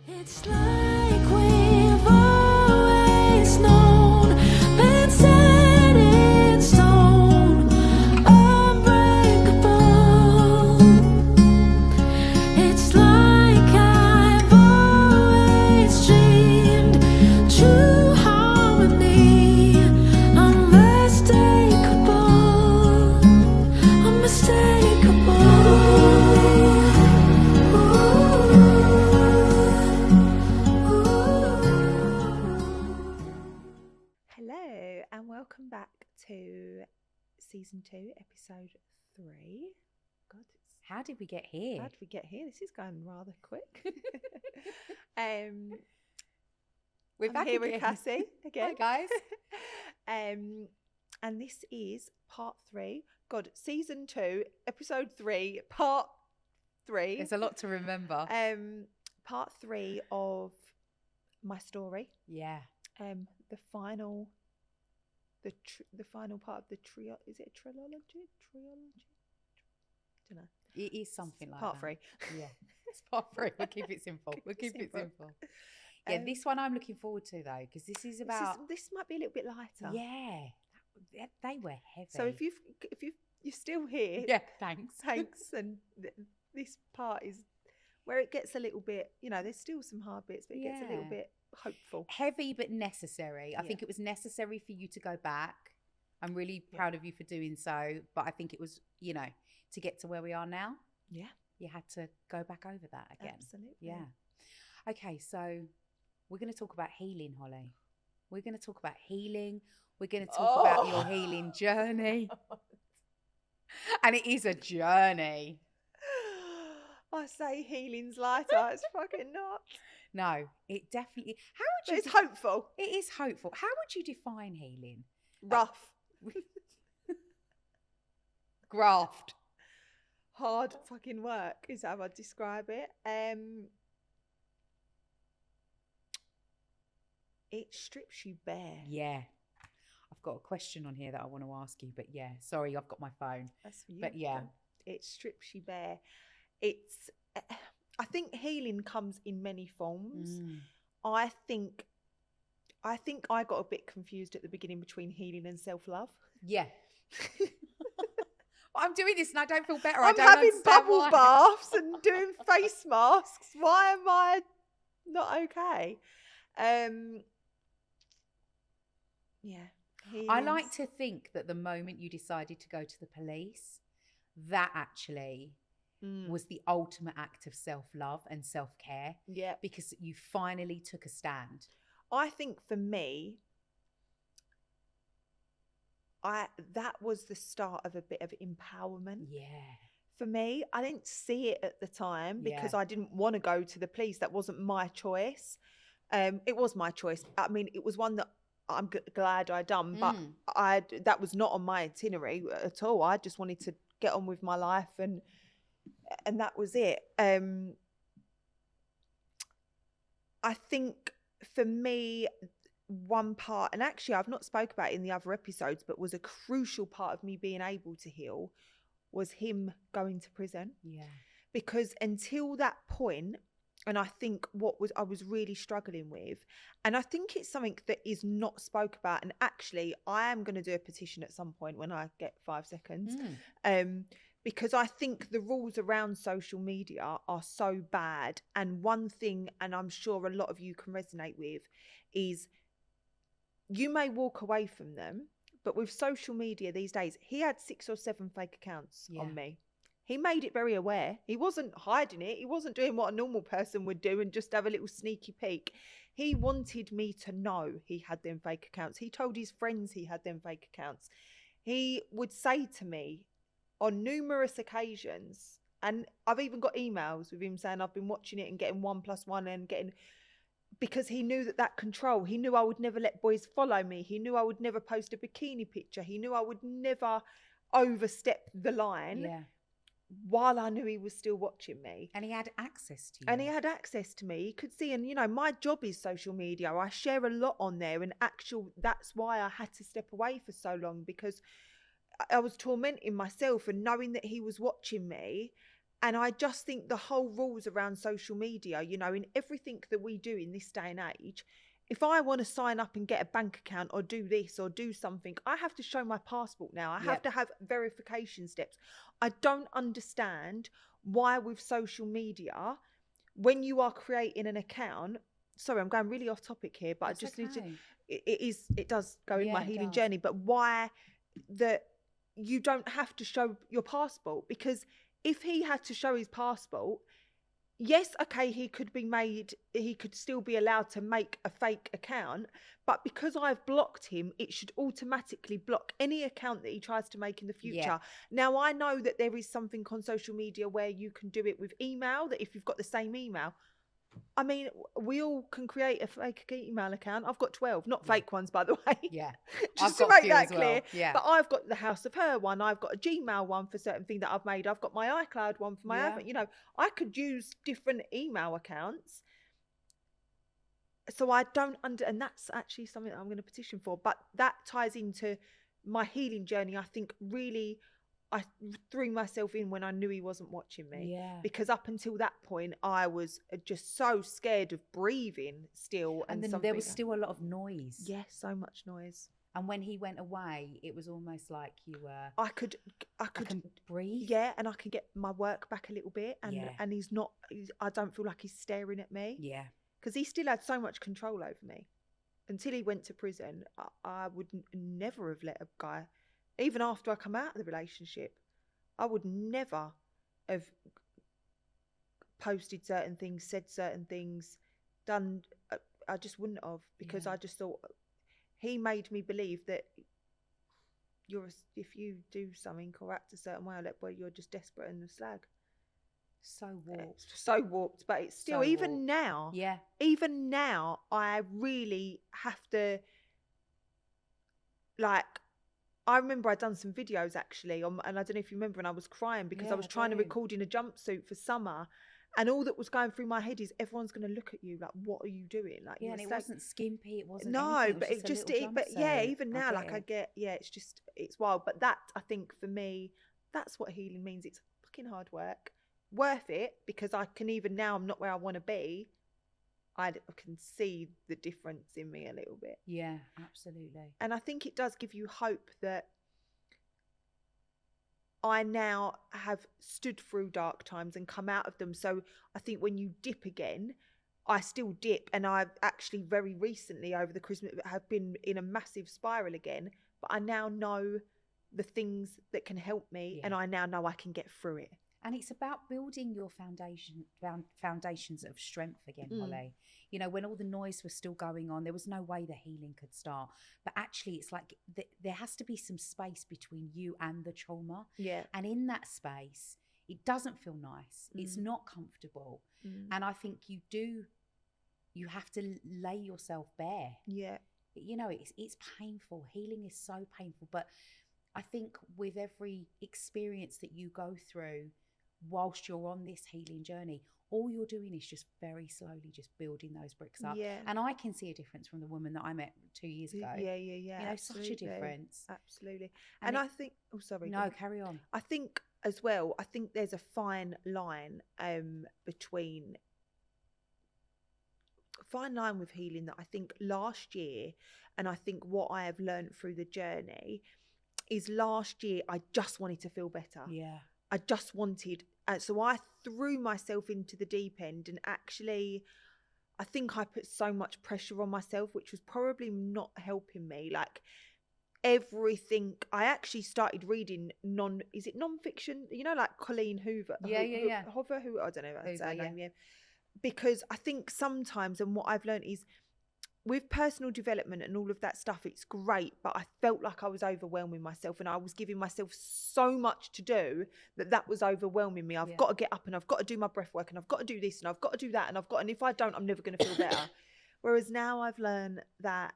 It's like we've always known, been set in stone, unbreakable. It's like I've always dreamed, true harmony, unmistakable, unmistakable. Hello and welcome back to season 2, episode 3. God, How did we get here? how did we get here? This is going rather quick. We're I'm back here again. with Cassie again. Hi guys. And this is part 3. God, season 2, episode 3, part 3. There's a lot to remember. Part 3 of my story. Yeah. The final part of the trio. Is it a trilogy? Don't know. It is something like part that. 3. Yeah. It's part 3. We'll keep it simple. We'll keep it simple. Yeah, this one I'm looking forward to though, because this is about. This might be a little bit lighter. Yeah. They were heavy. So if you're still here, Yeah, thanks. thanks. And this part is where it gets a little bit. There's still some hard bits, but it gets a little Yeah. bit hopeful. Heavy but necessary. I Yeah. think it was necessary for you to go back. I'm really proud of you for doing so, but I think it was, to get to where we are now, Yeah, you had to go back over that again. absolutely. Yeah. Okay, so we're going to talk about healing, Holly. We're going to talk about healing. We're going to talk about your healing journey. And it is a journey. I say healing's lighter. It's fucking not. No, it definitely. How But would it's you? hopeful. It is hopeful. How would you define healing? Rough. Graft. Hard fucking work is how I'd describe it. It strips you bare. Yeah. I've got a question on here that I want to ask you, but yeah, sorry, I've got my phone. That's for you. But yeah. It strips you bare. It's. I think healing comes in many forms. Mm. I think I got a bit confused at the beginning between healing and self-love. Yeah. I'm doing this and I don't feel better. I'm I don't having understand bubble why. baths and doing face masks. Why am I not okay? Yeah. I like healing's- to think that the moment you decided to go to the police, that actually was the ultimate act of self-love and self-care, Yeah. because you finally took a stand. I think for me, that was the start of a bit of empowerment. Yeah. For me, I didn't see it at the time because Yeah. I didn't want to go to the police. That wasn't my choice. It was my choice. I mean, it was one that I'm glad I done, but that was not on my itinerary at all. I just wanted to get on with my life, and that was it. I think for me, one part, and actually I've not spoke about it in the other episodes, but was a crucial part of me being able to heal, was him going to prison. Yeah. Because until that point, and I think I was really struggling with, and I think it's something that is not spoke about, and actually I am going to do a petition at some point when I get 5 seconds, because I think the rules around social media are so bad. And one thing, and I'm sure a lot of you can resonate with, is you may walk away from them, but with social media these days, he had 6 or 7 fake accounts on me. He made it very aware. He wasn't hiding it. He wasn't doing what a normal person would do and just have a little sneaky peek. He wanted me to know he had them fake accounts. He told his friends he had them fake accounts. He would say to me on numerous occasions, and I've even got emails with him saying I've been watching it and getting 1+1 and getting, because he knew that control. He knew I would never let boys follow me. He knew I would never post a bikini picture. He knew I would never overstep the line. Yeah. While I knew he was still watching me. And he had access to you. And he had access to me. He could see, and my job is social media. I share a lot on there, and that's why I had to step away for so long, because I was tormenting myself, and knowing that he was watching me, And I just think the whole rules around social media, you know, in everything that we do in this day and age, if I want to sign up and get a bank account or do this or do something, I have to show my passport now. I have to have verification steps. I don't understand why with social media, when you are creating an account, sorry, I'm going really off topic here, but I just need to, it does go in my healing journey, but why that you don't have to show your passport? Because if he had to show his passport, yes, okay, he could still be allowed to make a fake account, but because I've blocked him, it should automatically block any account that he tries to make in the future. Yeah. Now, I know that there is something on social media where you can do it with email, that if you've got the same email, I mean, we all can create a fake email account. I've got 12, not fake ones, by the way. Yeah. Just I've to got a make few that as well. clear. Yeah. But I've got the House of H.E.R one. I've got a Gmail one for certain thing that I've made. I've got my iCloud one for my you know, I could use different email accounts. So I don't and that's actually something that I'm going to petition for. But that ties into my healing journey. I think really I threw myself in when I knew he wasn't watching me. Yeah. Because up until that point, I was just so scared of breathing still. And then there was still a lot of noise. Yeah, so much noise. And when he went away, it was almost like you were... I could breathe. Yeah, and I can get my work back a little bit. And he's not... I don't feel like he's staring at me. Yeah. Because he still had so much control over me. Until he went to prison, I would never have let a guy... Even after I come out of the relationship, I would never have posted certain things, said certain things, done. I just wouldn't have, because I just thought he made me believe that if you do something or act a certain way, well, you're just desperate and a slag. So warped. So warped, but it's still, So even warped. now, Yeah. even now, I really have to, like, I remember I'd done some videos actually, and I don't know if you remember, and I was crying because I was trying to record in a jumpsuit for summer, and all that was going through my head is everyone's going to look at you like, what are you doing? Like, Yeah, and it wasn't skimpy, it wasn't no, anything, but even now, like it's wild. But that, I think for me, that's what healing means. It's fucking hard work, worth it, because I can, even now I'm not where I want to be, I can see the difference in me a little bit. Yeah, absolutely. And I think it does give you hope that I now have stood through dark times and come out of them. So I think when you dip again, I still dip. And I've actually very recently over the Christmas have been in a massive spiral again. But I now know the things that can help me, and I now know I can get through it. And it's about building your foundations of strength again, Holly. You know, when all the noise was still going on, there was no way the healing could start. But actually, it's like there has to be some space between you and the trauma. Yeah. And in that space, it doesn't feel nice. It's not comfortable. And I think you have to lay yourself bare. Yeah. You know, it's painful. Healing is so painful. But I think with every experience that you go through, whilst you're on this healing journey, all you're doing is just very slowly just building those bricks up. Yeah. And I can see a difference from the woman that I met 2 years ago. Yeah. You know, absolutely. such a difference. Absolutely. And I think, oh, sorry. No, carry on. I think as well, I think there's a fine line with healing that I think last year, and I think what I have learned through the journey is last year I just wanted to feel better. Yeah. I just wanted, so I threw myself into the deep end, and actually I think I put so much pressure on myself, which was probably not helping me. Like everything, I actually started reading non-fiction, you know, like Colleen Hoover. Hoover, who, I don't know if that's her name, yeah. Because I think sometimes, and what I've learned is, with personal development and all of that stuff, it's great, but I felt like I was overwhelming myself, and I was giving myself so much to do that was overwhelming me. I've got to get up, and I've got to do my breath work, and I've got to do this, and I've got to do that, and if I don't, I'm never going to feel better. Whereas now I've learned that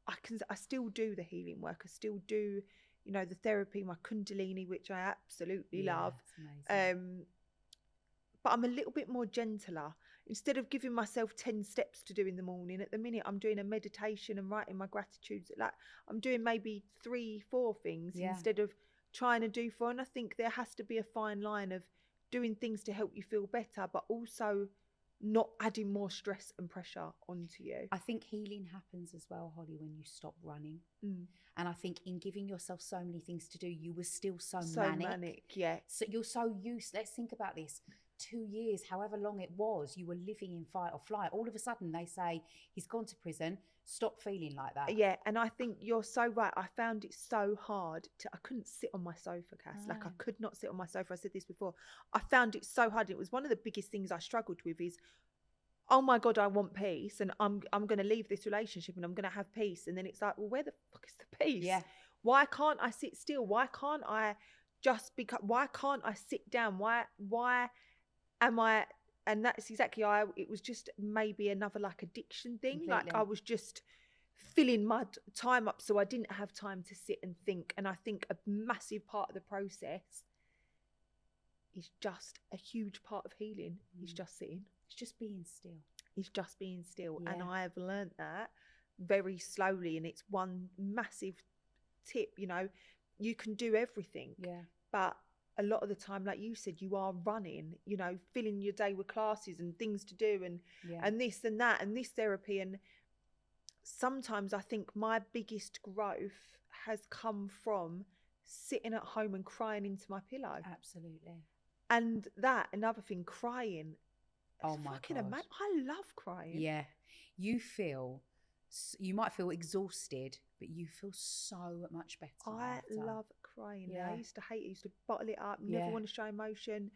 I still do the healing work. I still do, you know, the therapy, my Kundalini, which I absolutely love. But I'm a little bit more gentler. Instead of giving myself 10 steps to do in the morning, at the minute I'm doing a meditation and writing my gratitudes. Like I'm doing maybe 3-4 things instead of trying to do for. And I think there has to be a fine line of doing things to help you feel better, but also not adding more stress and pressure onto you. I think healing happens as well, Holly, when you stop running. Mm. And I think in giving yourself so many things to do, you were still so So manic. manic, yeah. So you're so used. Let's think about this. 2 years, however long it was, you were living in fight or flight. All of a sudden, they say he's gone to prison. Stop feeling like that. Yeah, and I think you're so right. I found it so hard I couldn't sit on my sofa, Cass. Like I No. could not sit on my sofa. I said this before. I found it so hard. It was one of the biggest things I struggled with is, oh my God, I want peace, and I'm going to leave this relationship and I'm going to have peace. And then it's like, well, where the fuck is the peace? Yeah. Why can't I sit still? Why can't I just why can't I sit down? Why am I? And that's exactly it was just maybe another like addiction thing. Like Completely. I was just filling my time up, so I didn't have time to sit and think. And I think a massive part of the process is just a huge part of healing is just sitting. It's just being still. It's just being still. And Yeah. I have learned that very slowly. And it's one massive tip, you know, you can do everything. Yeah. But a lot of the time, like you said, you are running, you know, filling your day with classes and things to do and Yeah. and this and that and this therapy. And sometimes I think my biggest growth has come from sitting at home and crying into my pillow. Absolutely. And that, another thing, crying. Oh It's my fucking God. I love crying. Yeah. You might feel exhausted, but you feel so much better. I after. love crying. Yeah. I used to hate it. I used to bottle it up, never Yeah. want to show emotion.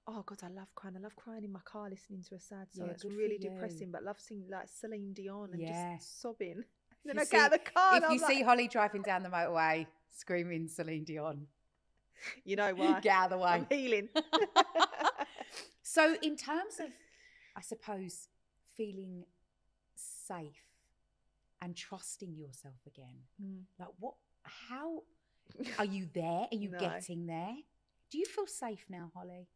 Oh God, I love crying. I love crying in my car listening to a sad song. Yeah, It's good for really you. depressing, but love singing like Celine Dion and Yeah. just sobbing. If Then you I get out of the car and If I'm you see like, Holly driving down the motorway screaming Celine Dion, you know why? get out of the way. I'm healing. So in terms of, I suppose, feeling safe and trusting yourself again, like how are you there? Are you No. getting there? Do you feel safe now, Holly?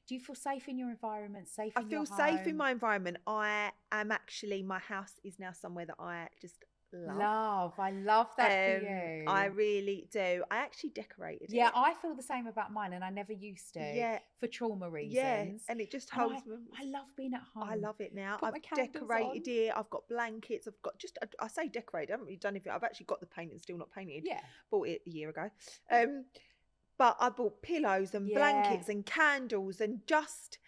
Do you feel safe in your environment, safe I in feel your safe in home? my environment. I am actually, my house is now somewhere that I just love. I love that for you. I really do. I actually decorated Yeah, it. I feel the same about mine, and I never used to. Yeah. For trauma reasons. Yeah, and it just And holds me. I love being at home. I love it now. Put my I've candles decorated on. it. I've got blankets. I've got I say decorated. I haven't really done anything. I've actually got the paint and still not painted. Yeah. Bought it a year ago. But I bought pillows and Yeah. blankets and candles and just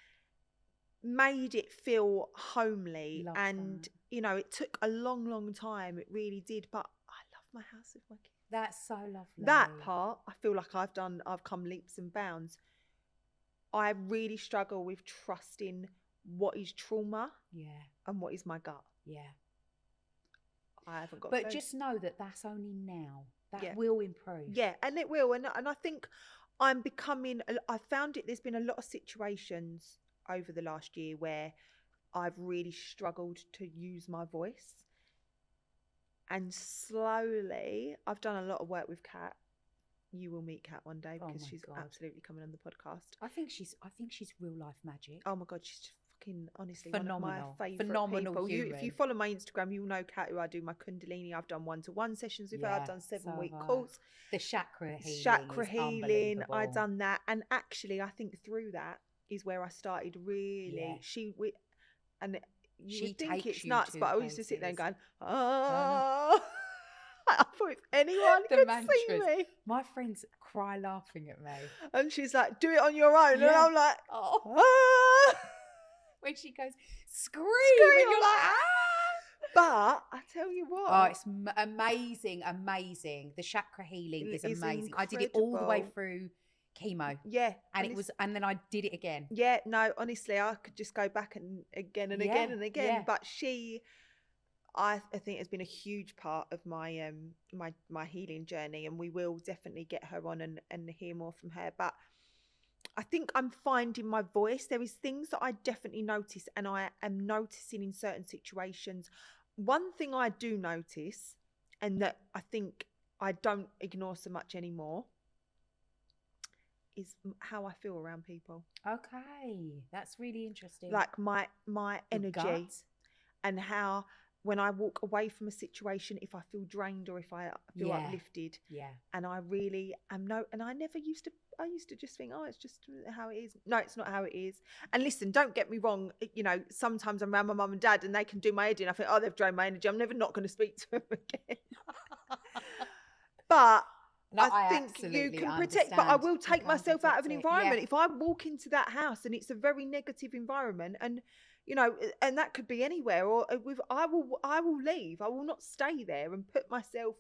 made it feel homely. Love and that. you know, it took a long, long time. It really did. But I love my house with my kids. That's so lovely. That part, I feel like I've come leaps and bounds. I really struggle with trusting what is trauma Yeah. and what is my gut. Yeah. I haven't got. But clue. just know that that's only now. That Yeah. will improve. Yeah, and it will, and I think I'm becoming. I found it. There's been a lot of situations over the last year where I've really struggled to use my voice, and slowly I've done a lot of work with Kat. You will meet Kat one day Oh because my she's God. absolutely coming on the podcast. I think she's real life magic. Oh my God, she's fucking honestly Phenomenal. one of my favourite Phenomenal people. If human. you follow my Instagram, you'll know Kat, who I do my Kundalini. I've done 1-to-1 sessions with her. I've Yeah, done so 7-week have I. course. The chakra healing. Chakra is healing. I unbelievable. done that, and actually, I think through that is where I started really. Yeah. And you She would think takes it's you nuts, to but I used to sit there and places. going, oh. I thought if anyone The could see mantras. me, My friends cry laughing at me. and she's like, "Do it on your own," and Yeah. I'm like, Oh, ah. when she goes, scream, Scream, and you're I'm like, like, ah. But I tell you what, Oh, it's amazing, amazing. The chakra healing It is is amazing. I did it all the way incredible. through chemo, yeah, and it's- and then I did it again. Yeah, no, honestly, I could just go back and again and again Yeah, and again. yeah. But I think has been a huge part of my my healing journey, and we will definitely get her on and hear more from her. But I think I'm finding my voice. There is things that I definitely notice, and I am noticing in certain situations. One thing I do notice, and that I think I don't ignore so much anymore, is how I feel around people. Okay, that's really interesting. Like my Your energy gut. and how when I walk away from a situation, if I feel drained or if I feel Yeah. uplifted. Yeah. And I really am and I never used to, I used to just think, oh, it's just how it is. No, it's not how it is. And listen, don't get me wrong, you know, sometimes I'm around my mum and dad and they can do my head in. I think, oh, they've drained my energy. I'm never not going to speak to them again. But No, I think you absolutely can protect, but I understand. will You take can myself out of protect an it. environment. Yeah. If I walk into that house and it's a very negative environment, and you know, and that could be anywhere, or with I will leave. I will not stay there and put myself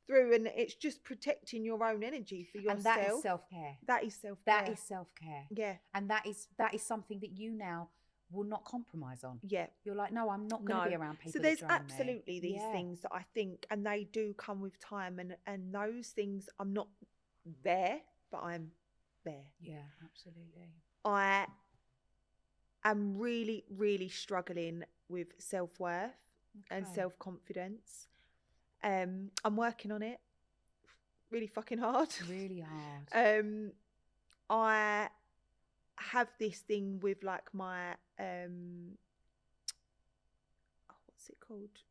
through. And it's just protecting your own energy for yourself. And that is self-care. That is self-care. That is self-care. Yeah. And that is something that you now will not compromise on. Yeah. You're like, no, I'm not going to be around people. So there's that drain absolutely me. these things that I think, and they do come with time, and those things, I'm not there, but I'm there. Yeah, absolutely. I am really, really struggling with self-worth and Okay. self-confidence. I'm working on it really fucking hard. Really hard. I have this thing with like my what's it called?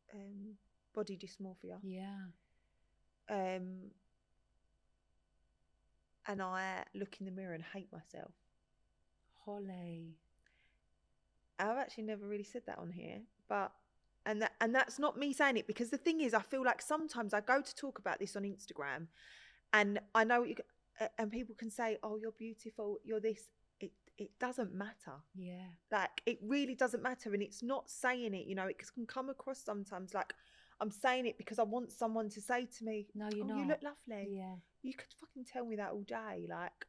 Body dysmorphia. Yeah. And I look in the mirror and hate myself. Holly. I've actually never really said that on here, but and that's not me saying it, because the thing is, I feel like sometimes I go to talk about this on Instagram, and I know and people can say, "Oh, you're beautiful, you're this." It doesn't matter. Yeah. Like, it really doesn't matter, and it's not saying it. You know, it can come across sometimes like I'm saying it because I want someone to say to me, No, you're not. You look lovely. Yeah. You could fucking tell me that all day. Like,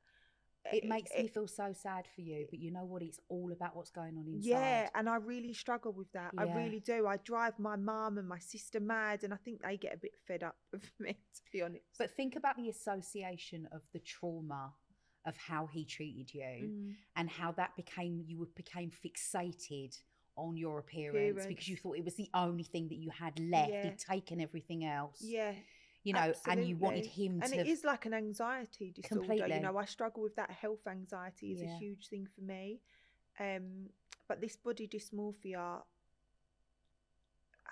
it makes me feel so sad for you, but you know what? It's all about what's going on inside. Yeah, and I really struggle with that. I Yeah. really do. I drive my mum and my sister mad, and I think they get a bit fed up of me, to be honest. But think about the association of the trauma of how he treated you and how that became fixated on your appearance because you thought it was the only thing that you had left. Yeah. He'd taken everything else. Yeah. You know, absolutely. and you wanted him and to... it is like an anxiety disorder. Completely. You know, I struggle with that. Health anxiety is a huge thing for me. But this body dysmorphia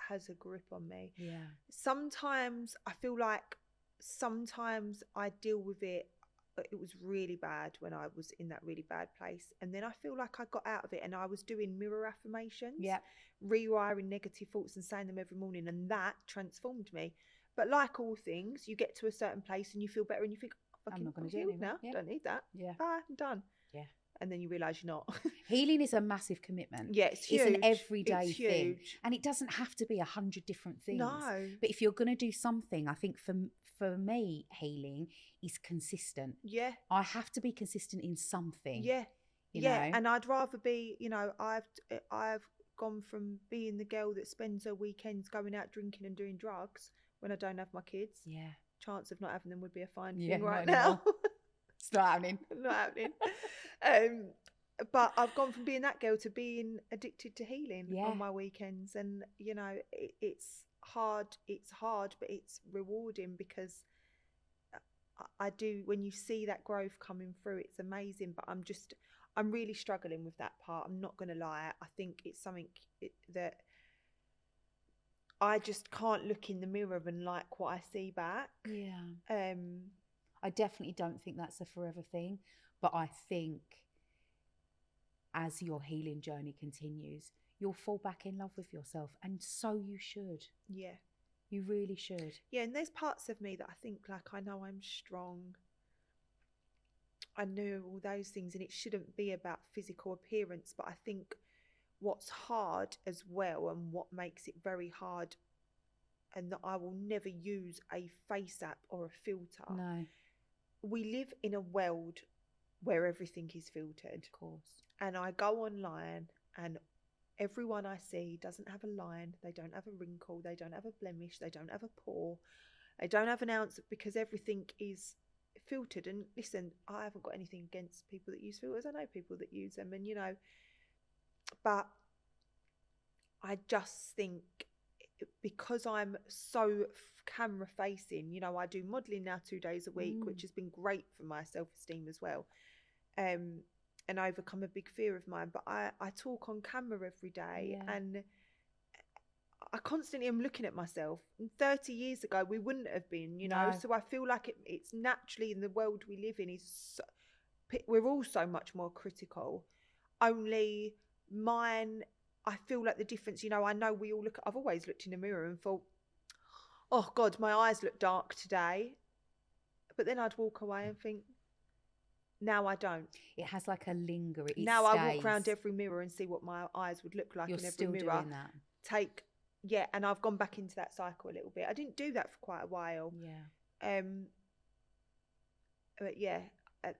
has a grip on me. Yeah. Sometimes I feel like I deal with it. It was really bad when I was in that really bad place. And then I feel like I got out of it, and I was doing mirror affirmations, rewiring negative thoughts and saying them every morning. And that transformed me. But like all things, you get to a certain place and you feel better and you think, oh, I'm not going to do healed it now. Yeah. Don't need that. Yeah. I'm done. Yeah. And then you realise you're not. Healing is a massive commitment. Yeah, it's huge. It's an everyday It's thing. huge. And it doesn't have to be 100 different things. No. But if you're going to do something, I think for me, healing is consistent. Yeah. I have to be consistent in something. Yeah. You yeah. know? And I'd rather be, you know, I've gone from being the girl that spends her weekends going out drinking and doing drugs when I don't have my kids. Yeah. Chance of not having them would be a fine Yeah, thing right not anymore. now. It's not happening. Not happening. But I've gone from being that girl to being addicted to healing on my weekends. And, you know, it's hard. It's hard, but it's rewarding because I do, when you see that growth coming through, it's amazing. But I'm really struggling with that part. I'm not going to lie. I think it's something that I just can't look in the mirror and like what I see back. Yeah. I definitely don't think that's a forever thing, but I think as your healing journey continues, you'll fall back in love with yourself, and so you should. Yeah. You really should. Yeah, and there's parts of me that I think, like, I know I'm strong. I know all those things, and it shouldn't be about physical appearance, but I think what's hard as well, and what makes it very hard, and that I will never use a face app or a filter. No. We live in a world where everything is filtered. Of course. And I go online and everyone I see doesn't have a line, they don't have a wrinkle, they don't have a blemish, they don't have a pore, they don't have an ounce, because everything is filtered. And listen, I haven't got anything against people that use filters. I know people that use them, and, you know, but I just think because I'm so camera facing, you know, I do modelling now 2 days a week, which has been great for my self-esteem as well, and overcome a big fear of mine. But I talk on camera every day, and I constantly am looking at myself. And 30 years ago, we wouldn't have been, you know. No. So I feel like it's naturally in the world we live in we're all so much more critical. Only mine, I feel like the difference, you know, I know we all I've always looked in the mirror and thought, oh God, my eyes look dark today. But then I'd walk away and think, now I don't. It has like a linger. It Now I walk stays. around every mirror and see what my eyes would look like You're in every still mirror. doing that. And I've gone back into that cycle a little bit. I didn't do that for quite a while. Yeah. But yeah,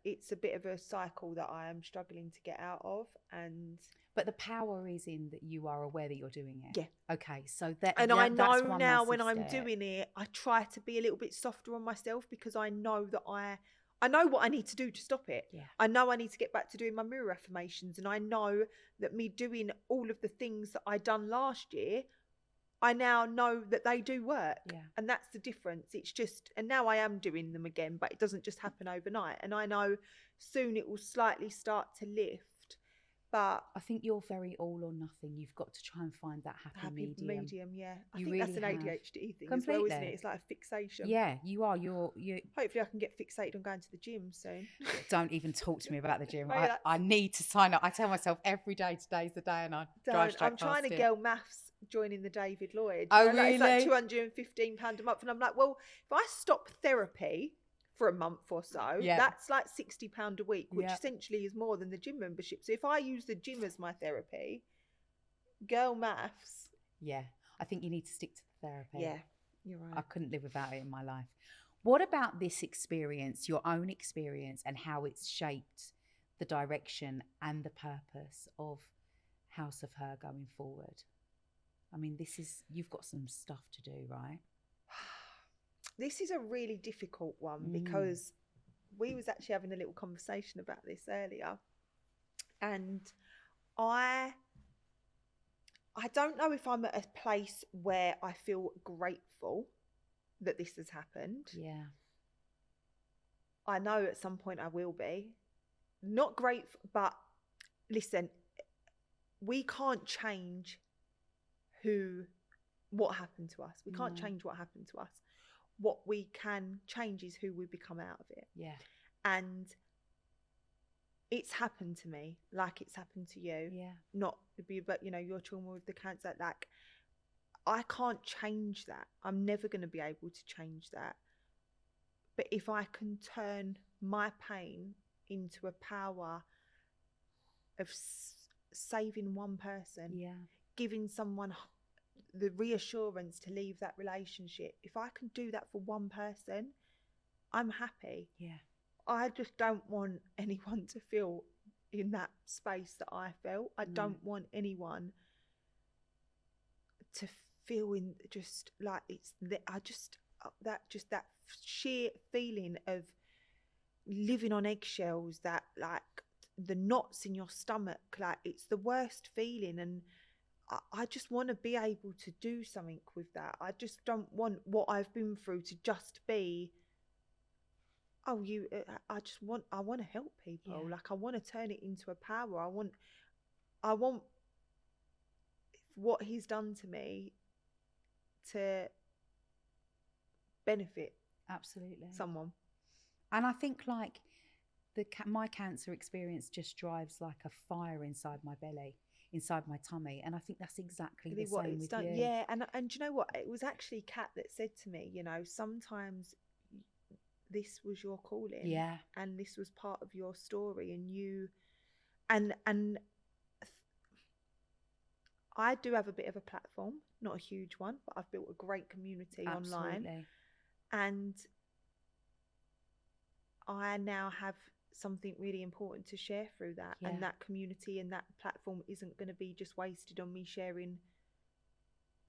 it's a bit of a cycle that I am struggling to get out of. But the power is in that you are aware that you're doing it. Yeah. Okay. So I that's know one now when massive I'm step. doing it, I try to be a little bit softer on myself because I know that I know what I need to do to stop it. Yeah. I know I need to get back to doing my mirror affirmations, and I know that me doing all of the things that I done last year, I now know that they do work. Yeah. And that's the difference. It's just, and now I am doing them again, but it doesn't just happen overnight. And I know soon it will slightly start to lift. But I think you're very all or nothing. You've got to try and find that happy medium. yeah. I You think that's an really have. ADHD thing as well, isn't Completely. it? It's like a fixation. Yeah, you are. You Hopefully I can get fixated on going to the gym soon. don't even talk to me about the gym. Right, I need to sign up. I tell myself every day, today's the day, and I drive straight I'm trying to past it. girl maths joining the David Lloyd. Oh, You know, like, it's really? like £215 a month. And I'm like, well, if I stop therapy for a month or so, Yeah. that's like £60 a week, which Yeah. essentially is more than the gym membership. So if I use the gym as my therapy, girl maths. Yeah, I think you need to stick to the therapy. Yeah, you're I right. couldn't live without it in my life. What about this experience, your own experience, and how it's shaped the direction and the purpose of House of H.E.R going forward? I mean, you've got some stuff to do, right? This is a really difficult one because we was actually having a little conversation about this earlier, and I don't know if I'm at a place where I feel grateful that this has happened. Yeah. I know at some point I will be. Not grateful, but listen, we can't change what happened to us. We can't No. change what happened to us. What we can change is who we become out of it. Yeah. And it's happened to me, like it's happened to you. Yeah. Not, but you know, your trauma with the cancer, like I can't change that. I'm never going to be able to change that. But if I can turn my pain into a power of saving one person, Yeah. giving someone the reassurance to leave that relationship, if I can do that for one person, I'm happy. Yeah. I just don't want anyone to feel in that space that I felt. I don't want anyone to feel in just like it's that sheer feeling of living on eggshells, that like the knots in your stomach, like it's the worst feeling. And I just want to be able to do something with that. I just don't want what I've been through to just be, I want to help people. Yeah. Like I want to turn it into a power. I want what he's done to me to benefit Absolutely. someone. And I think like my cancer experience just drives like a fire inside my belly, inside my tummy, and I think that's exactly the What same it's with done. you. Yeah, and do you know what? It was actually Kat that said to me, you know, sometimes this was your calling. Yeah. And this was part of your story, and you and I do have a bit of a platform, not a huge one, but I've built a great community online. Absolutely. And I now have something really important to share through that. Yeah. And that community and that platform isn't going to be just wasted on me sharing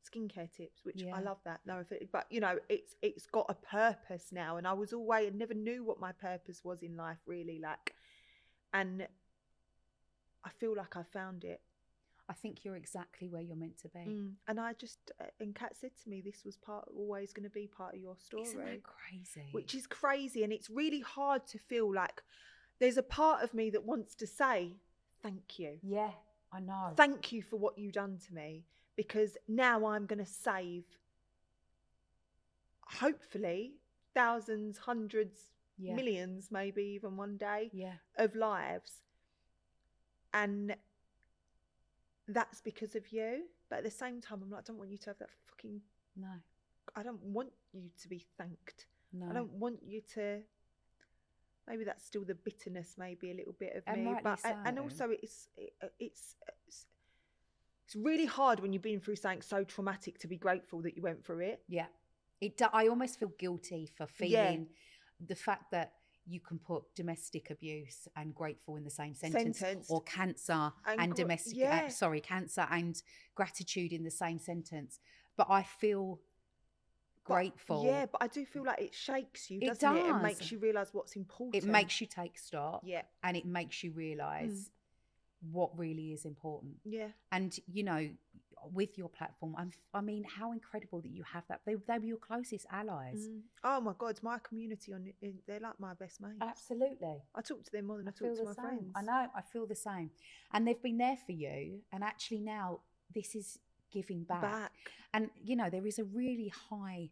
skincare tips, which Yeah. I love that. No, but you know, it's got a purpose now. And I never knew what my purpose was in life, really. Like, and I feel like I found it. I think you're exactly where you're meant to be. And I just, and Kat said to me, this was always going to be part of your story. Isn't that crazy? Which is crazy. And it's really hard to feel like there's a part of me that wants to say, thank you. Yeah, I know. Thank you for what you've done to me. because now I'm going to save, hopefully, thousands, hundreds, Yeah. millions, maybe even one day, Yeah. of lives. And that's because of you. But at the same time, I'm like, I don't want you to have that fucking, No. I don't want you to be thanked. No. I don't want you to, maybe that's still the bitterness, maybe a little bit of And me. rightly But and so. also it's really hard when you've been through something so traumatic to be grateful that you went through it. Yeah. I almost feel guilty for feeling the fact that you can put domestic abuse and grateful in the same sentence, or cancer and domestic, cancer and gratitude in the same sentence. But I feel grateful. Yeah, but I do feel like it shakes you, It doesn't it? does. It makes you realise what's important. It makes you take stock. Yeah. And it makes you realise what really is important. Yeah. And, you know, with your platform, I mean, how incredible that you have that. They were your closest allies. Oh my God, my community they're like my best mates. Absolutely. I talk to them more than I talk to my friends. I know, I feel the same. And they've been there for you. And actually now this is giving back. And, you know, there is a really high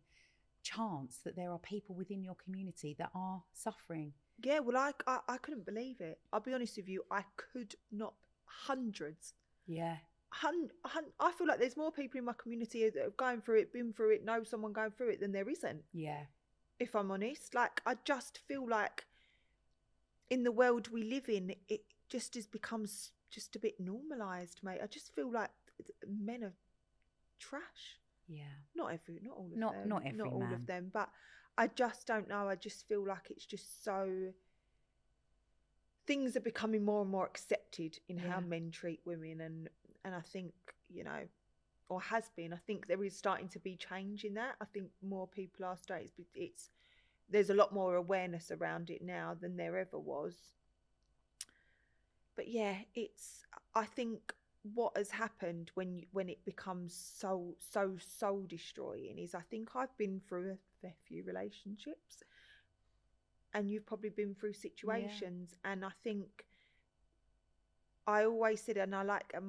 chance that there are people within your community that are suffering. Yeah, well, I couldn't believe it. I'll be honest with you, I could not. Hundreds. Yeah. I feel like there's more people in my community that have gone through it, been through it, know someone going through it than there isn't. Yeah. If I'm honest, like I just feel like in the world we live in, it just becomes just a bit normalised, mate. I just feel like men are trash. Yeah. Not all of them. Not every Not all man. of them, but I just don't know. I just feel like it's just so. Things are becoming more and more accepted in how men treat women, and I think, you know, or has been. I think there is starting to be change in that. I think more people are starting. There's a lot more awareness around it now than there ever was. But yeah, I think what has happened when it becomes so soul destroying is, I think I've been through a fair few relationships. And you've probably been through situations. And I think I always said, and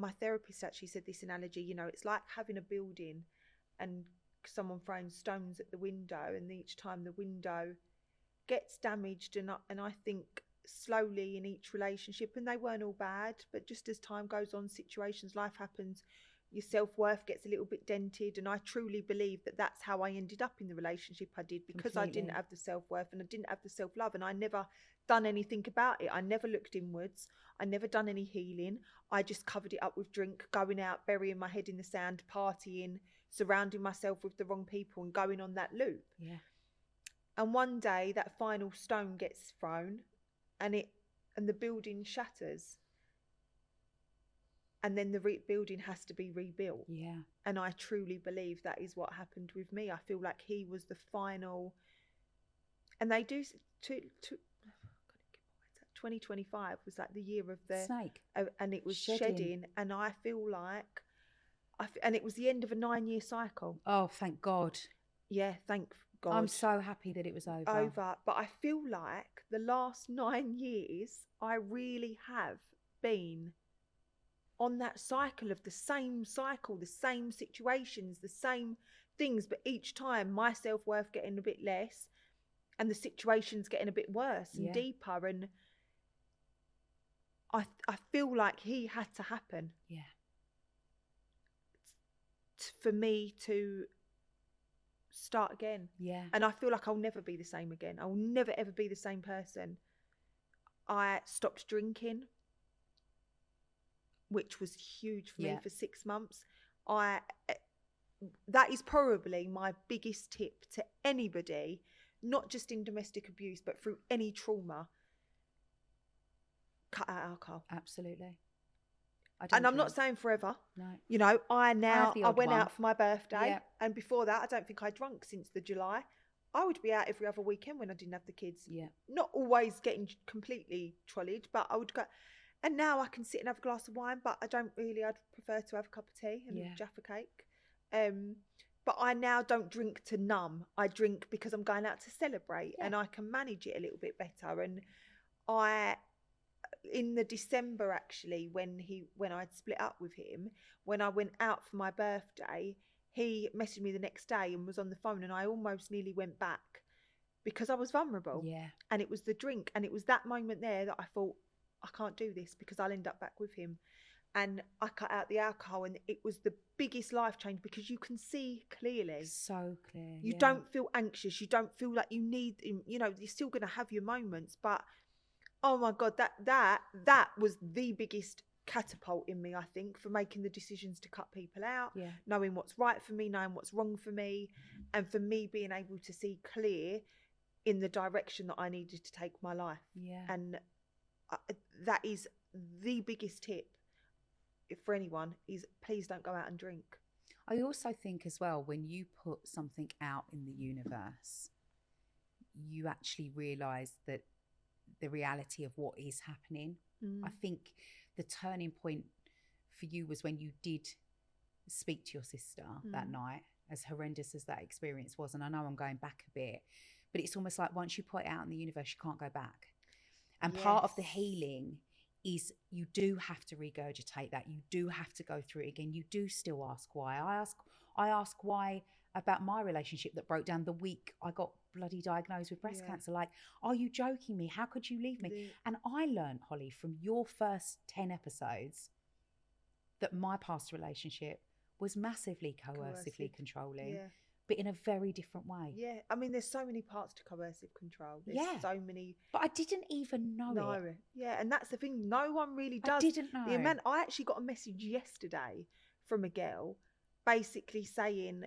my therapist actually said this analogy, you know, it's like having a building and someone throwing stones at the window, and each time the window gets damaged, and I think slowly in each relationship, and they weren't all bad, but just as time goes on, situations, life happens, your self-worth gets a little bit dented. And I truly believe that that's how I ended up in the relationship I did, because I didn't have the self-worth and I didn't have the self-love, and I never done anything about it. I never looked inwards. I never done any healing. I just covered it up with drink, going out, burying my head in the sand, partying, surrounding myself with the wrong people, and going on that loop. Yeah. And one day that final stone gets thrown, and the building shatters. And then the building has to be rebuilt. Yeah. And I truly believe that is what happened with me. I feel like he was the final. And they do 2025 was like the year of the snake, and it was shedding. And I feel like, and it was the end of a 9-year cycle. Oh, thank God. Yeah, thank God. I'm so happy that it was over. But I feel like the last 9 years, I really have been on that cycle of the same situations, the same things, but each time my self-worth getting a bit less and the situation's getting a bit worse and deeper. And I feel like he had to happen. Yeah. For me to start again. Yeah. And I feel like I'll never be the same again. I will never ever be the same person. I stopped drinking, which was huge for me for 6 months. That is probably my biggest tip to anybody, not just in domestic abuse, but through any trauma. Cut out alcohol. Absolutely. And I'm not saying forever. No. You know, I went out for my birthday, and before that, I don't think I drunk since the July. I would be out every other weekend when I didn't have the kids. Yeah. Not always getting completely trolleyed, but I would go. And now I can sit and have a glass of wine, but I don't really. I'd prefer to have a cup of tea and Jaffa cake. But I now don't drink to numb. I drink because I'm going out to celebrate, and I can manage it a little bit better. And in the December actually, when I'd split up with him, when I went out for my birthday, he messaged me the next day and was on the phone, and I almost nearly went back because I was vulnerable. Yeah. And it was the drink, and it was that moment there that I thought, I can't do this because I'll end up back with him. And I cut out the alcohol, and it was the biggest life change because you can see clearly. So clear. You yeah. don't feel anxious. You don't feel like you need, you know, you're still going to have your moments, but oh my God, that was the biggest catapult in me, I think, for making the decisions to cut people out, Yeah. knowing what's right for me, knowing what's wrong for me, and for me being able to see clear in the direction that I needed to take my life. Yeah. And that is the biggest tip for anyone, is please don't go out and drink. I also think as well, when you put something out in the universe, you actually realise that the reality of what is happening. I think the turning point for you was when you did speak to your sister that night, as horrendous as that experience was. And I know I'm going back a bit, but it's almost like once you put it out in the universe, you can't go back. And part of the healing is you do have to regurgitate that. You do have to go through it again. You do still ask why. I ask why about my relationship that broke down the week I got bloody diagnosed with breast cancer. Like, are you joking me? How could you leave me? And I learned, Holly, from your first 10 episodes that my past relationship was massively coercively controlling, but in a very different way. Yeah, I mean, there's so many parts to coercive control. There's so many. But I didn't even know it. Yeah, and that's the thing. No one really does. I didn't know. The amount, I actually got a message yesterday from a girl basically saying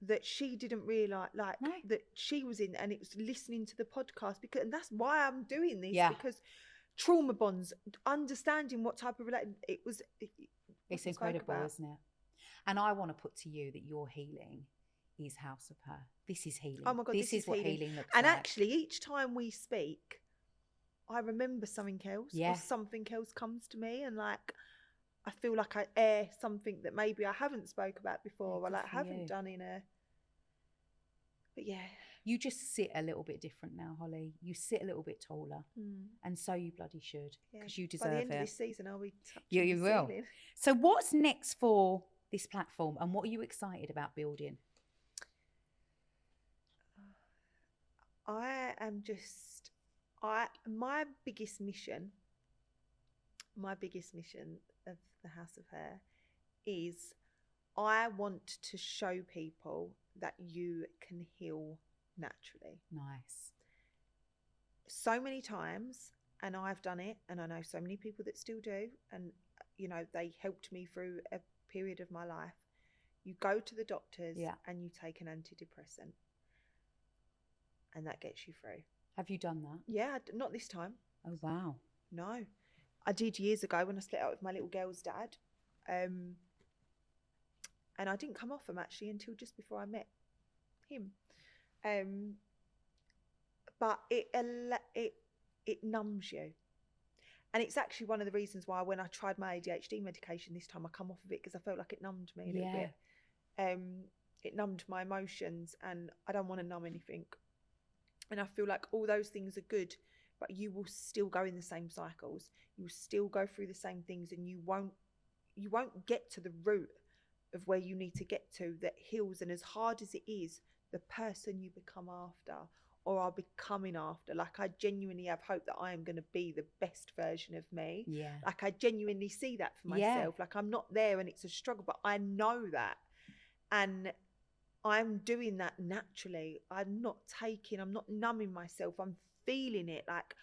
that she didn't realise, like, that she was in, and it was listening to the podcast, because, and that's why I'm doing this, because trauma bonds, understanding what type of it's incredible, isn't it? And I want to put to you that your healing is House of H.E.R. This is healing. Oh my God, this is what healing looks and like. And actually, each time we speak, I remember something else, or something else comes to me, and like, I feel like I air something that maybe I haven't spoke about before, or like haven't done in a. But yeah, you just sit a little bit different now, Holly. You sit a little bit taller, and so you bloody should, because you deserve it. By the end of this season, I'll be touching you will. Ceiling. So, what's next for this platform, and what are you excited about building? I am just, my biggest mission of the House of H.E.R. is, I want to show people that you can heal naturally. Nice. So many times, and I've done it, and I know so many people that still do, and you know, they helped me through a period of my life. You go to the doctors and you take an antidepressant, and that gets you through. Have you done that? Yeah, not this time. Oh wow. No, I did years ago when I split up with my little girl's dad, and I didn't come off them actually until just before I met him. But it numbs you. And it's actually one of the reasons why when I tried my ADHD medication this time, I come off of it, because I felt like it numbed me a little bit. It numbed my emotions, and I don't want to numb anything. And I feel like all those things are good, but you will still go in the same cycles. You will still go through the same things, and you won't get to the root of where you need to get to that heals. And as hard as it is, the person you become after, or are becoming after, like, I genuinely have hope that I am going to be the best version of me. Yeah. Like, I genuinely see that for myself. Like, I'm not there and it's a struggle, but I know that. And I'm doing that naturally. I'm not numbing myself. I'm feeling it. Like,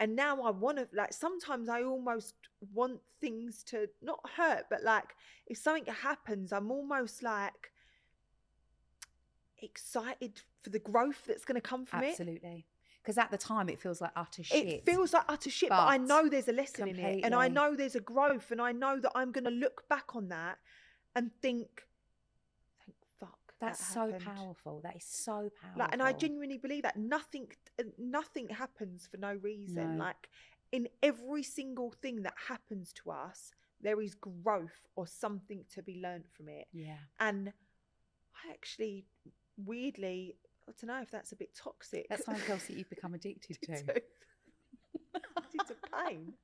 and now I want to, like, sometimes I almost want things to not hurt, but like, if something happens, I'm almost like excited for the growth that's going to come from it. Absolutely. Because at the time it feels like utter shit. It feels like utter shit, but I know there's a lesson in it, and I know there's a growth, and I know that I'm going to look back on that and think, thank fuck. That's so powerful. That is so powerful. Like, and I genuinely believe that nothing happens for no reason. No. Like, in every single thing that happens to us, there is growth or something to be learned from it. Yeah. And I actually, weirdly, I don't know if that's a bit toxic. That's something else that you've become addicted to. into pain.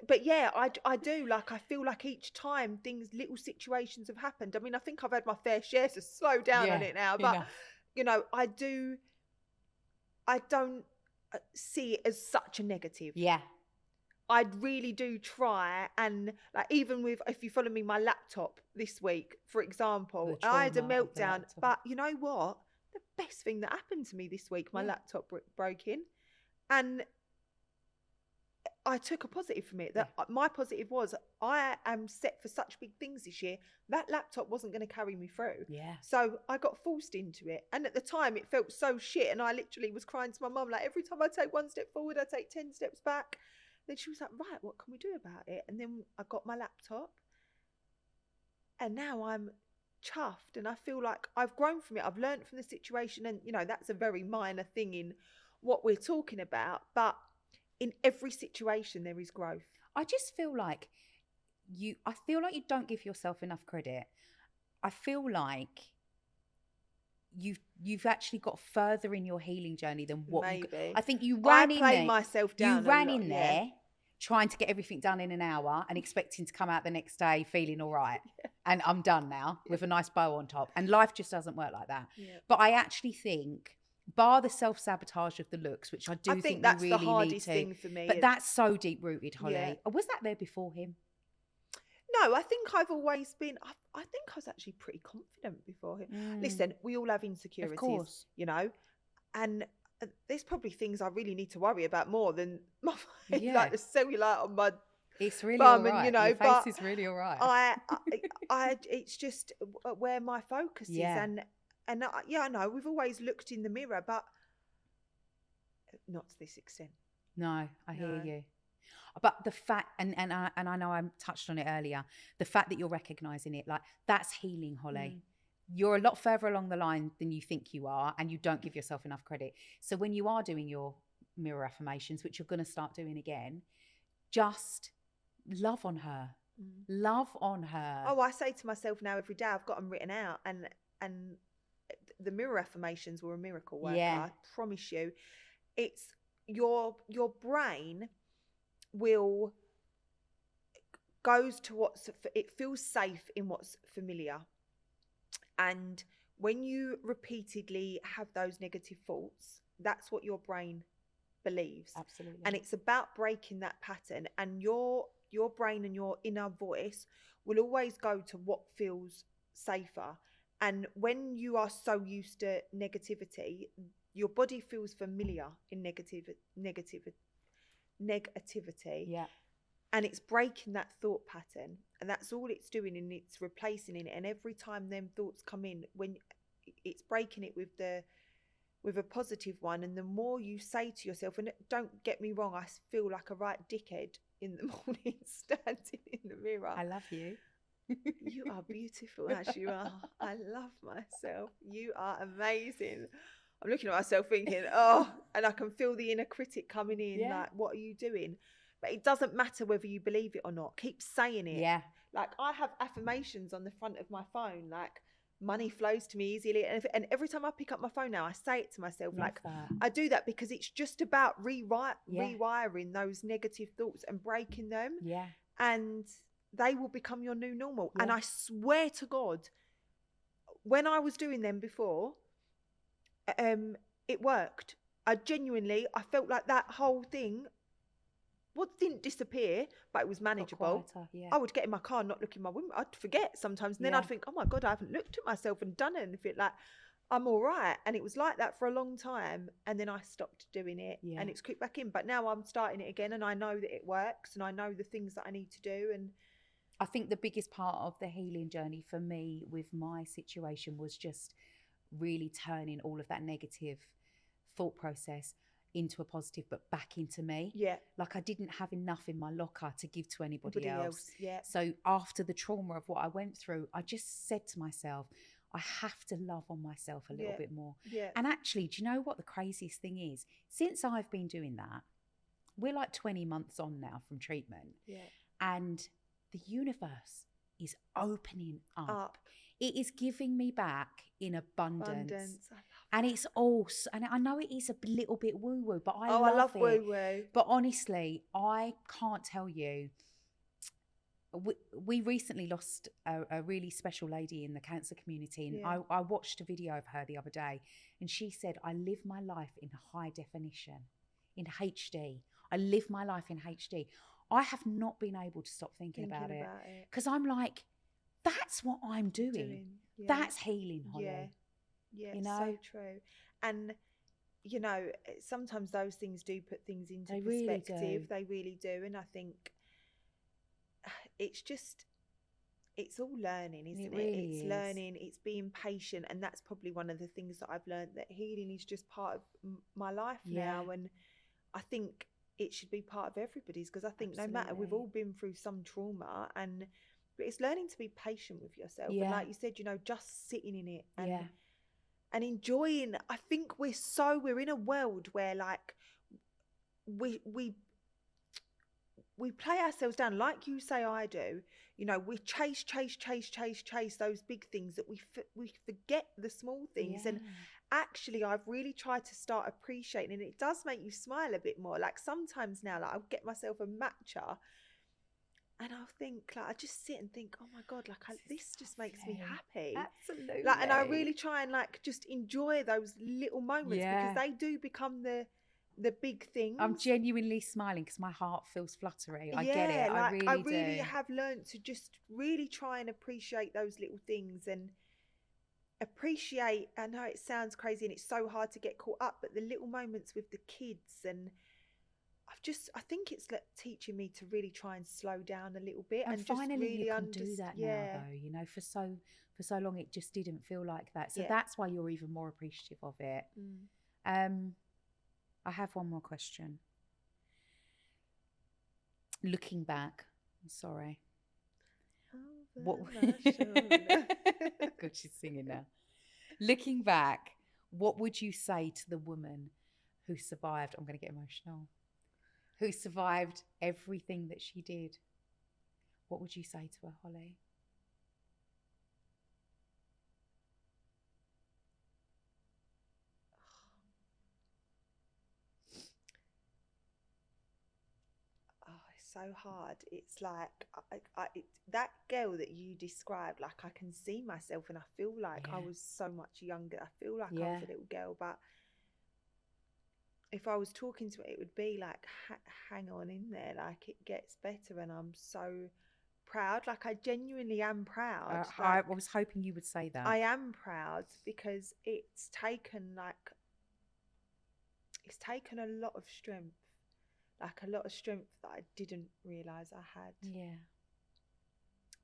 But yeah, I do, like, I feel like each time little situations have happened. I mean, I think I've had my fair share, to slow down on it now. But, you know, I don't see it as such a negative. Yeah. I really do try, and like, even with, if you follow me, my laptop this week, for example, The I had a trauma of the meltdown. laptop. But you know what? The best thing that happened to me this week, my Yeah. laptop broke in, and I took a positive from it. That my positive was, I am set for such big things this year. That laptop wasn't going to carry me through. Yeah. So I got forced into it. And at the time it felt so shit. And I literally was crying to my mum, like, every time I take one step forward, I take 10 steps back. Then she was like, right, what can we do about it? And then I got my laptop. And now I'm chuffed. And I feel like I've grown from it. I've learned from the situation. And, you know, that's a very minor thing in what we're talking about. But in every situation, there is growth. I just feel like you don't give yourself enough credit. I feel like you've actually got further in your healing journey than what Maybe. I think you ran I in played there. myself down. You ran a lot, in there trying to get everything done in an hour and expecting to come out the next day feeling all right. And I'm done now with a nice bow on top. And life just doesn't work like that. Yeah. But I actually think, bar the self-sabotage of the looks, which I think that's we the really hardest need to, thing for me. but that's so deep-rooted, Holly. Yeah. Was that there before him? No, I think I've always been, I think I was actually pretty confident before him. Listen, we all have insecurities, Of course. you know, and there's probably things I really need to worry about more than my like the cellulite on my It's really bum, all right. and, you know, Your but face is really all right. I it's just where my focus is, and I know we've always looked in the mirror, but not to this extent. No, I hear you. But the fact, and I know I touched on it earlier, the fact that you're recognizing it, like, that's healing, Holly. You're a lot further along the line than you think you are, and you don't give yourself enough credit. So when you are doing your mirror affirmations, which you're going to start doing again, just love on her. Love on her. Oh, I say to myself now every day, I've got them written out, and the mirror affirmations were a miracle worker. I promise you. It's your brain goes to it feels safe in what's familiar, and when you repeatedly have those negative thoughts, that's what your brain believes. Absolutely. And it's about breaking that pattern, and your brain and your inner voice will always go to what feels safer. And when you are so used to negativity, your body feels familiar in negativity. Yeah. And it's breaking that thought pattern, and that's all it's doing, and it's replacing it. And every time them thoughts come in, when it's breaking it with a positive one, and the more you say to yourself, and don't get me wrong, I feel like a right dickhead in the morning standing in the mirror. I love you. You are beautiful as you are. I love myself. You are amazing. I'm looking at myself thinking, and I can feel the inner critic coming in, like, what are you doing? But it doesn't matter whether you believe it or not. Keep saying it. Yeah. Like, I have affirmations on the front of my phone, like, money flows to me easily. And every time I pick up my phone now, I say it to myself. Love like that. I do that because it's just about rewiring those negative thoughts and breaking them. Yeah. And they will become your new normal. Yeah. And I swear to God, when I was doing them before, it worked. I felt like that whole thing didn't disappear, but it was manageable. Quieter, yeah. I would get in my car and not look in my window. I'd forget sometimes, and then I'd think, oh my God, I haven't looked at myself and done anything. Like, I'm all right. And it was like that for a long time, and then I stopped doing it, and it's crept back in. But now I'm starting it again, and I know that it works, and I know the things that I need to do. And I think the biggest part of the healing journey for me with my situation was just really turning all of that negative thought process into a positive, but back into me. Yeah. Like, I didn't have enough in my locker to give to anybody else. Yeah. So after the trauma of what I went through, I just said to myself, I have to love on myself a little bit more. Yeah. And actually, do you know what the craziest thing is? Since I've been doing that, we're like 20 months on now from treatment. Yeah. And the universe is opening up. Up. It is giving me back in abundance. Abundance. I love And it's all, and I know it is a little bit woo-woo, but I I love it. woo-woo. But honestly, I can't tell you. We recently lost a really special lady in the cancer community. And Yeah. I watched a video of her the other day, and she said, I live my life in high definition, in HD. I live my life in HD. I have not been able to stop thinking about it. Because I'm like, that's what I'm doing. Yeah. That's healing, Holly. Yeah. Yeah, You know? so true. And, you know, sometimes those things do put things into They really perspective. do. They really do. And I think it's just, it's all learning, isn't it? really It's is. learning, it's being patient. And that's probably one of the things that I've learned, that healing is just part of my life now. Yeah. And I think it should be part of everybody's, because I think no matter, we've all been through some trauma, and but it's learning to be patient with yourself. And Yeah. like you said, you know, just sitting in it and Yeah. and enjoying. I think we're in a world where like we play ourselves down, like you say I do. You know, we chase those big things that we forget the small things. And actually, I've really tried to start appreciating, and it does make you smile a bit more. Like sometimes now, like I'll get myself a matcha, and I'll think, like, I just sit and think, oh my God, like this just makes me happy. Absolutely. Like, and I really try and like just enjoy those little moments, because they do become the big things. I'm genuinely smiling because my heart feels fluttery. I get it. Like, I really do. have learned to just really try and appreciate those little things, and appreciate, I know it sounds crazy and it's so hard to get caught up, but the little moments with the kids. And I think it's like teaching me to really try and slow down a little bit, and just finally really you can do that now, though. You know, for so long it just didn't feel like that. So that's why you're even more appreciative of it. I have one more question. Looking back, I'm sorry. What? God, she's singing now. Looking back, what would you say to the woman who survived? I'm going to get emotional. Who survived everything that she did? What would you say to her, Holly? So hard. It's like that girl that you described, like I can see myself, and I feel like I was so much younger. I feel like I was a little girl, but if I was talking to it, it would be like, hang on in there, like it gets better. And I'm so proud. Like I genuinely am proud. I was hoping you would say that. I am proud, because it's taken a lot of strength. Like a lot of strength that I didn't realise I had. Yeah.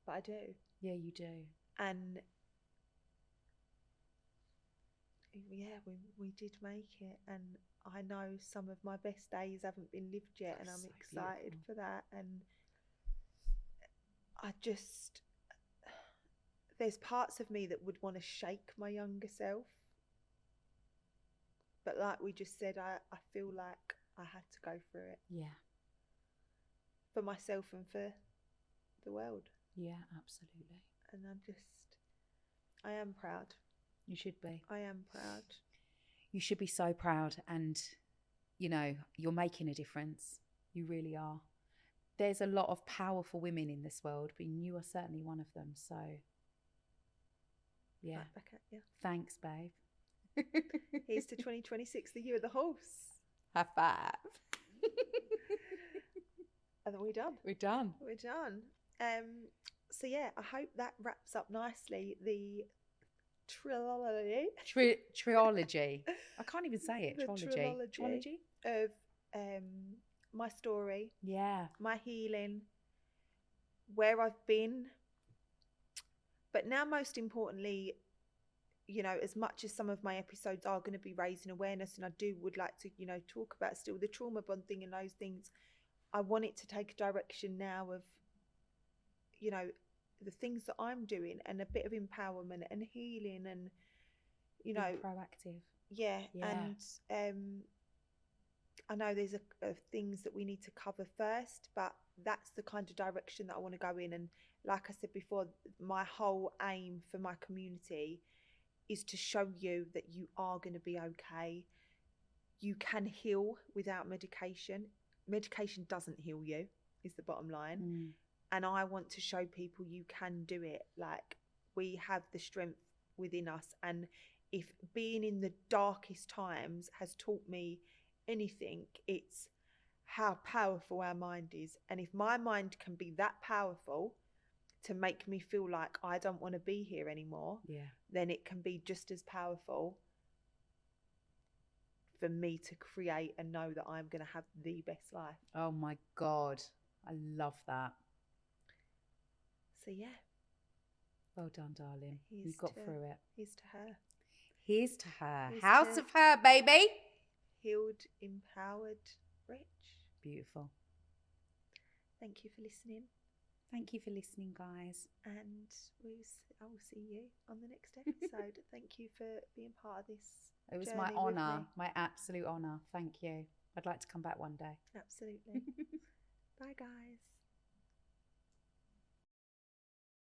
But I do. Yeah, you do. And yeah, we did make it. And I know some of my best days haven't been lived yet, and I'm so excited for that. And there's parts of me that would want to shake my younger self. But like we just said, I feel like I had to go through it. Yeah. For myself and for the world. Yeah, absolutely. And I am proud. You should be. I am proud. You should be so proud. And, you know, you're making a difference. You really are. There's a lot of powerful women in this world, but you are certainly one of them. So, yeah. Right back at you. Thanks, babe. Here's to 2026, the year of the horse. High five. And then we're done. We're done. We're done. So yeah, I hope that wraps up nicely the trilogy. Trilogy. I can't even say it. The trilogy of my story. Yeah. My healing. Where I've been. But now, most importantly, you know, as much as some of my episodes are going to be raising awareness, and I would like to, you know, talk about still the trauma bonding and those things, I want it to take a direction now of, you know, the things that I'm doing, and a bit of empowerment and healing, and, you know, being proactive. Yeah. And I know there's things that we need to cover first, but that's the kind of direction that I want to go in. And like I said before, my whole aim for my community is to show you that you are going to be okay. You can heal without medication. Medication doesn't heal you, is the bottom line. And I want to show people you can do it. Like, we have the strength within us. And if being in the darkest times has taught me anything, it's how powerful our mind is. And if my mind can be that powerful to make me feel like I don't want to be here anymore, then it can be just as powerful for me to create and know that I'm going to have the best life. Oh my God. I love that. So yeah. Well done, darling. You got through it. Here's to her. Here's to her. Here's House to- of H.E.R, baby. Healed, empowered, rich. Beautiful. Thank you for listening. Thank you for listening, guys. And I will see you on the next episode. Thank you for being part of this. It was my honour, my absolute honour. Thank you. I'd like to come back one day. Absolutely. Bye, guys.